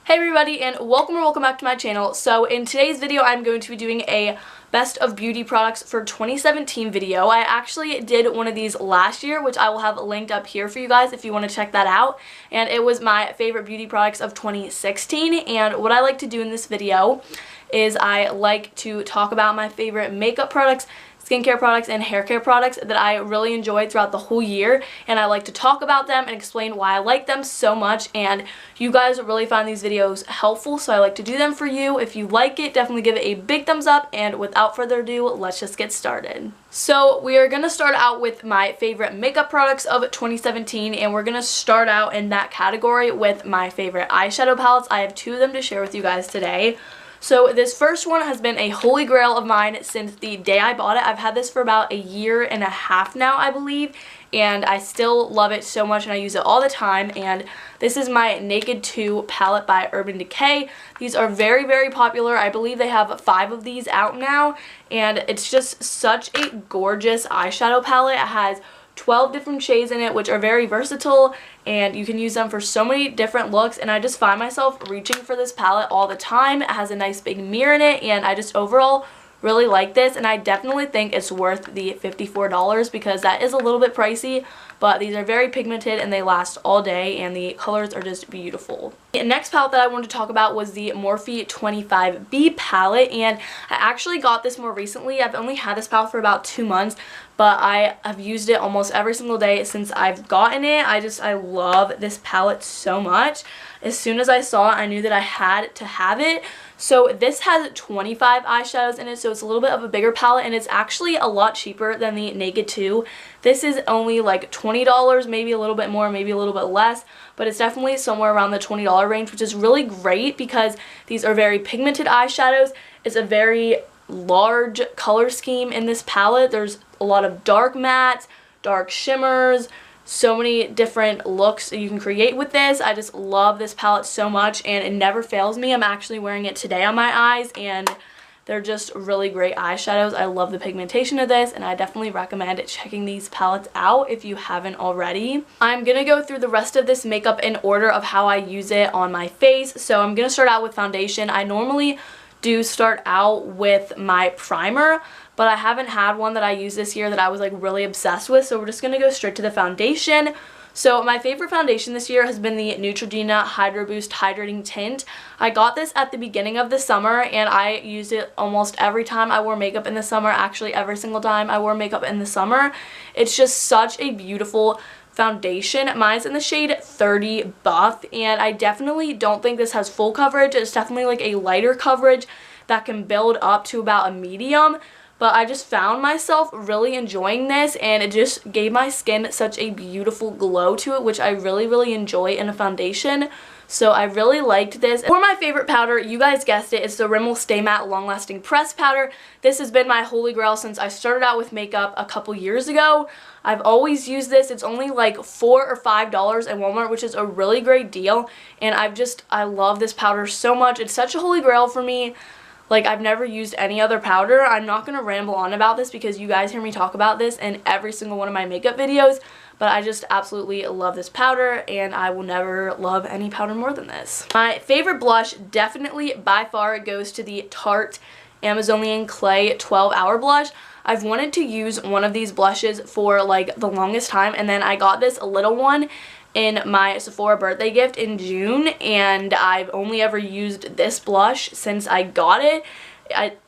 Hey everybody, and welcome back to my channel. So in today's video I'm going to be doing a best of beauty products for 2017 video. I actually did one of these last year, which I will have linked up here for you guys if you want to check that out, and it was my favorite beauty products of 2016. And what I like to do in this video is I like to talk about my favorite makeup products, skincare products, and hair care products that I really enjoyed throughout the whole year, and I like to talk about them and explain why I like them so much. And you guys really find these videos helpful, so I like to do them for you. If you like it, definitely give it a big thumbs up, and without further ado, let's just get started. So we are going to start out with my favorite makeup products of 2017, and we're going to start out in that category with my favorite eyeshadow palettes. I have two of them to share with you guys today. So this first one has been a holy grail of mine since the day I bought it. I've had this for about a year and a half now, I believe, and I still love it so much and I use it all the time. And this is my Naked 2 palette by Urban Decay. These are very popular. I believe they have 5 of these out now, and it's just such a gorgeous eyeshadow palette. It has 12 different shades in it, which are very versatile, and you can use them for so many different looks, and I just find myself reaching for this palette all the time. It has a nice big mirror in it, and I just overall really like this, and I definitely think it's worth the $54 because that is a little bit pricey, but these are very pigmented and they last all day, and the colors are just beautiful. The next palette that I wanted to talk about was the Morphe 25B palette, and I actually got this more recently. I've only had this palette for about 2 months, but I have used it almost every single day since I've gotten it. I love this palette so much. As soon as I saw it, I knew that I had to have it. So this has 25 eyeshadows in it, so it's a little bit of a bigger palette, and it's actually a lot cheaper than the Naked 2. This is only like $20, maybe a little bit more, maybe a little bit less, but it's definitely somewhere around the $20 range, which is really great because these are very pigmented eyeshadows. It's a very large color scheme in this palette. There's a lot of dark mattes, dark shimmers, so many different looks that you can create with this. I just love this palette so much, and it never fails me. I'm actually wearing it today on my eyes, and they're just really great eyeshadows. I love the pigmentation of this, and I definitely recommend checking these palettes out if you haven't already. I'm going to go through the rest of this makeup in order of how I use it on my face. So I'm going to start out with foundation. I normally do start out with my primer, but I haven't had one that I used this year that I was like really obsessed with, so we're just going to go straight to the foundation. So my favorite foundation this year has been the Neutrogena Hydro Boost Hydrating Tint. I got this at the beginning of the summer, and I used it almost every time I wore makeup in the summer. Actually, every single time I wore makeup in the summer. It's just such a beautiful foundation. Mine's in the shade 30 Buff, and I definitely don't think this has full coverage. It's definitely like a lighter coverage that can build up to about a medium. But I just found myself really enjoying this, and it just gave my skin such a beautiful glow to it, which I really enjoy in a foundation. So I really liked this. For my favorite powder, you guys guessed it, it's the Rimmel Stay Matte Long Lasting Press Powder. This has been my holy grail since I started out with makeup a couple years ago. I've always used this. It's only like $4 or $5 at Walmart, which is a really great deal. And I love this powder so much. It's such a holy grail for me. Like, I've never used any other powder. I'm not going to ramble on about this because you guys hear me talk about this in every single one of my makeup videos, but I just absolutely love this powder, and I will never love any powder more than this. My favorite blush definitely by far goes to the Tarte Amazonian Clay 12-Hour Blush. I've wanted to use one of these blushes for like the longest time, and then I got this little one in my Sephora birthday gift in June, and I've only ever used this blush since I got it.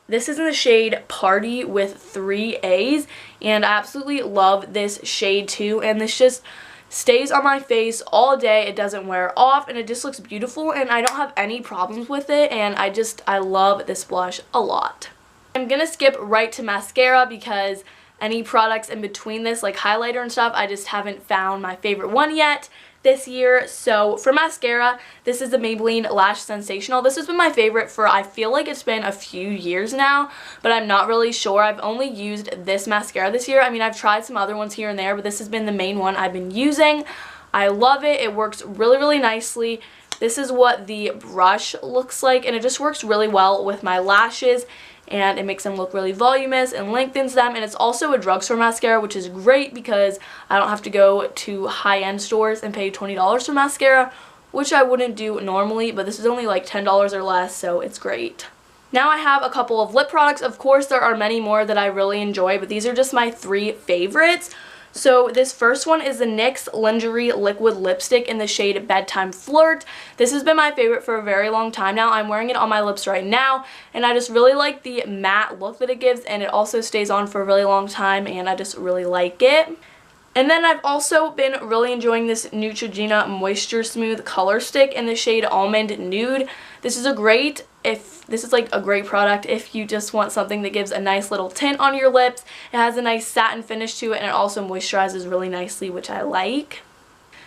This is in the shade Party with 3 A's, and I absolutely love this shade too, and this just stays on my face all day. It doesn't wear off, and it just looks beautiful, and I don't have any problems with it, and I love this blush a lot. I'm gonna skip right to mascara because any products in between this, like highlighter and stuff, I just haven't found my favorite one yet this year. So for mascara, this is the Maybelline Lash Sensational. This has been my favorite for, I feel like it's been a few years now, but I'm not really sure. I've only used this mascara this year. I mean, I've tried some other ones here and there, but this has been the main one I've been using. I love it. It works really nicely. This is what the brush looks like, and it just works really well with my lashes, and it makes them look really voluminous and lengthens them. And it's also a drugstore mascara, which is great because I don't have to go to high-end stores and pay $20 for mascara which I wouldn't do normally, but this is only like $10 or less, so it's great. Now I have a couple of lip products. Of course, there are many more that I really enjoy, but these are just my 3 favorites. So this first one is the NYX Lingerie Liquid Lipstick in the shade Bedtime Flirt. This has been my favorite for a very long time now. I'm wearing it on my lips right now, and I just really like the matte look that it gives, and it also stays on for a really long time, and I just really like it. And then I've also been really enjoying this Neutrogena Moisture Smooth Color Stick in the shade Almond Nude. This is a great product if you just want something that gives a nice little tint on your lips. It has a nice satin finish to it, and it also moisturizes really nicely, which I like.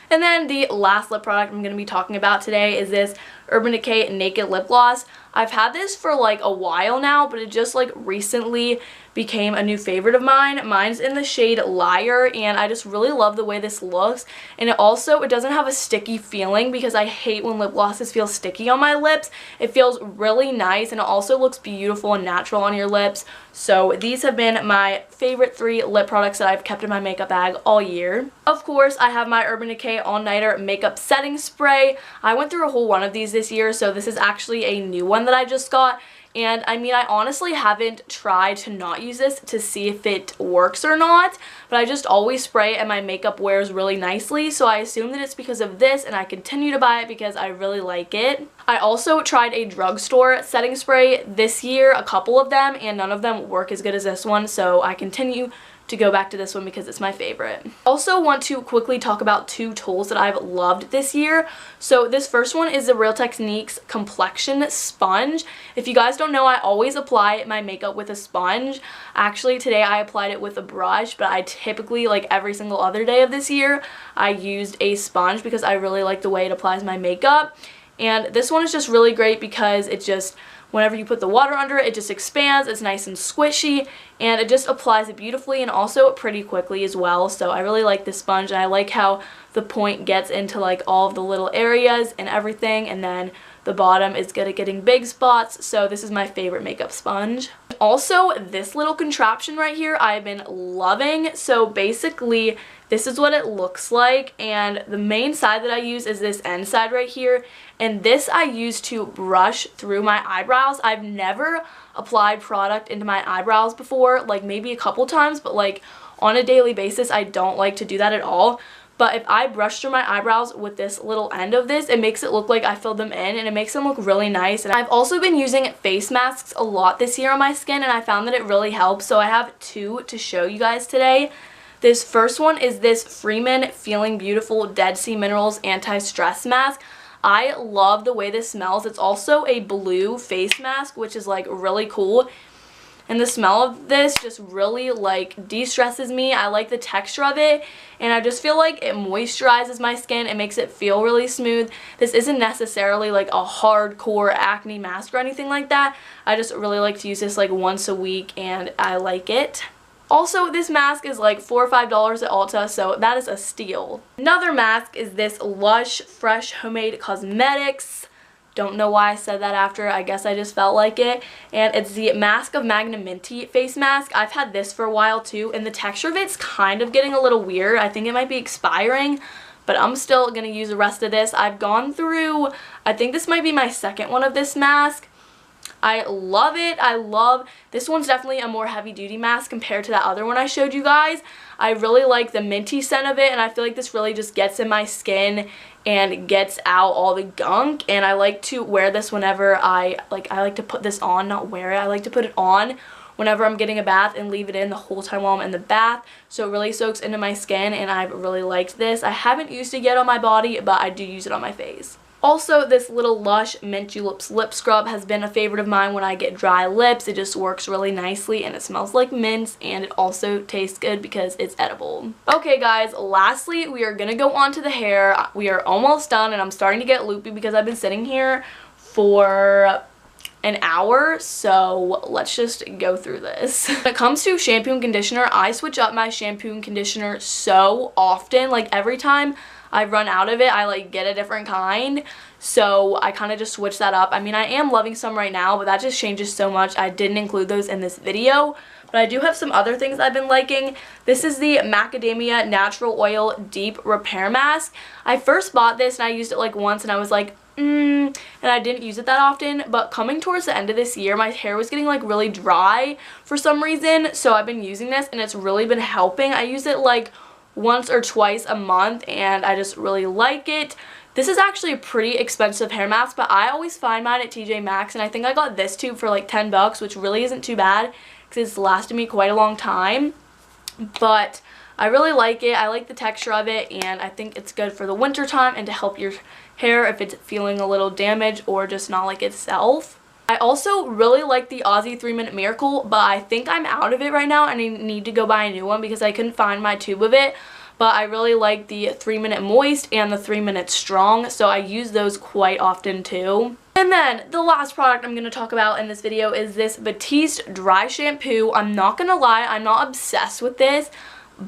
And then the last lip product I'm going to be talking about today is this Urban Decay Naked Lip Gloss. I've had this for like a while now, but it just like recently became a new favorite of mine. Mine's in the shade Liar, and I just really love the way this looks. And it doesn't have a sticky feeling, because I hate when lip glosses feel sticky on my lips. It feels really nice, and it also looks beautiful and natural on your lips. So these have been my favorite 3 lip products that I've kept in my makeup bag all year. Of course, I have my Urban Decay All Nighter Makeup Setting Spray. I went through a whole one of these this year, so this is actually a new one that I just got. And I mean, I honestly haven't tried to not use this to see if it works or not, but I just always spray it and my makeup wears really nicely, so I assume that it's because of this, and I continue to buy it because I really like it. I also tried a drugstore setting spray this year, a couple of them, and none of them work as good as this one, so I continue to go back to this one because it's my favorite. Also want to quickly talk about 2 tools that I've loved this year. So this first one is the Real Techniques Complexion Sponge. If you guys don't know, I always apply my makeup with a sponge. Actually, today I applied it with a brush, but I typically, like every single other day of this year, I used a sponge because I really like the way it applies my makeup. And this one is just really great because it just, whenever you put the water under it, it just expands. It's nice and squishy, and it just applies it beautifully and also pretty quickly as well. So I really like this sponge, and I like how the point gets into like all of the little areas and everything, and then the bottom is good at getting big spots. So this is my favorite makeup sponge. Also, this little contraption right here I've been loving. So basically, this is what it looks like, and the main side that I use is this end side right here, and this I use to brush through my eyebrows. I've never applied product into my eyebrows before, like maybe a couple times, but like on a daily basis I don't like to do that at all. But if I brush through my eyebrows with this little end of this, it makes it look like I filled them in, and it makes them look really nice. And I've also been using face masks a lot this year on my skin, and I found that it really helps. So I have 2 to show you guys today. This first one is this Freeman Feeling Beautiful Dead Sea Minerals Anti-Stress Mask. I love the way this smells. It's also a blue face mask, which is like really cool. And the smell of this just really like de-stresses me. I like the texture of it, and I just feel like it moisturizes my skin. It makes it feel really smooth. This isn't necessarily like a hardcore acne mask or anything like that. I just really like to use this like once a week, and I like it. Also, this mask is like $4 or $5 at Ulta, so that is a steal. Another mask is this Lush Fresh Homemade Cosmetics. Don't know why I said that after. I guess I just felt like it. And it's the Mask of Magnum Minty face mask. I've had this for a while too, and the texture of it's kind of getting a little weird. I think it might be expiring, but I'm still going to use the rest of this. I've gone through, I think this might be my second one of this mask. I love it. This one's definitely a more heavy duty mask compared to that other one I showed you guys. I really like the minty scent of it, and I feel like this really just gets in my skin and gets out all the gunk. And I like to wear this whenever I like to put this on, not wear it. I like to put it on whenever I'm getting a bath and leave it in the whole time while I'm in the bath, so it really soaks into my skin, and I've really liked this. I haven't used it yet on my body, but I do use it on my face. Also, this little Lush Mint Juleps lip scrub has been a favorite of mine when I get dry lips. It just works really nicely, and it smells like mints, and it also tastes good because it's edible. Okay guys, lastly, we are going to go on to the hair. We are almost done, and I'm starting to get loopy because I've been sitting here for an hour, so let's just go through this. When it comes to shampoo and conditioner, I switch up my shampoo and conditioner so often. Like every time I run out of it, I like get a different kind. So I kind of just switched that up. I mean, I am loving some right now, but that just changes so much. I didn't include those in this video. But I do have some other things I've been liking. This is the Macadamia Natural Oil Deep Repair Mask. I first bought this and I used it like once and I was like, and I didn't use it that often. But coming towards the end of this year, my hair was getting like really dry for some reason. So I've been using this and it's really been helping. I use it like once or twice a month and I just really like it. This is actually a pretty expensive hair mask, but I always find mine at TJ Maxx, and I think I got this tube for like 10 bucks, which really isn't too bad because it's lasted me quite a long time. But I really like it. I like the texture of it, and I think it's good for the winter time and to help your hair if it's feeling a little damaged or just not like itself. I also really like the Aussie 3-Minute Miracle, but I think I'm out of it right now and I need to go buy a new one because I couldn't find my tube of it. But I really like the 3-Minute Moist and the 3-Minute Strong, so I use those quite often too. And then the last product I'm going to talk about in this video is this Batiste Dry Shampoo. I'm not going to lie, I'm not obsessed with this,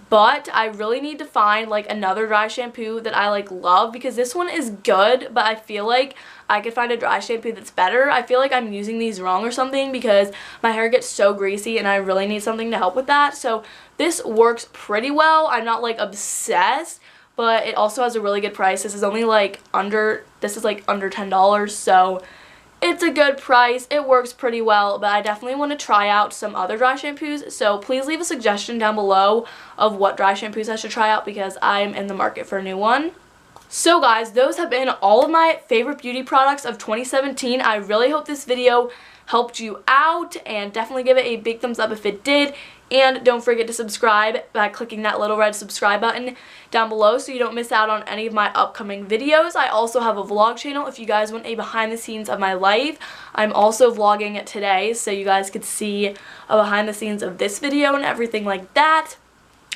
but I really need to find like another dry shampoo that I like love because this one is good, but I feel like I could find a dry shampoo that's better. I feel like I'm using these wrong or something because my hair gets so greasy and I really need something to help with that. So this works pretty well. I'm not like obsessed, but it also has a really good price. This is only like under $10, so it's a good price. It works pretty well, but I definitely want to try out some other dry shampoos. So please leave a suggestion down below of what dry shampoos I should try out because I'm in the market for a new one. So guys, those have been all of my favorite beauty products of 2017. I really hope this video helped you out, and definitely give it a big thumbs up if it did. And don't forget to subscribe by clicking that little red subscribe button down below so you don't miss out on any of my upcoming videos. I also have a vlog channel if you guys want a behind the scenes of my life. I'm also vlogging it today so you guys could see a behind the scenes of this video and everything like that.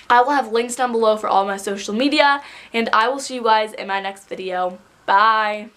I will have links down below for all my social media, and I will see you guys in my next video. Bye!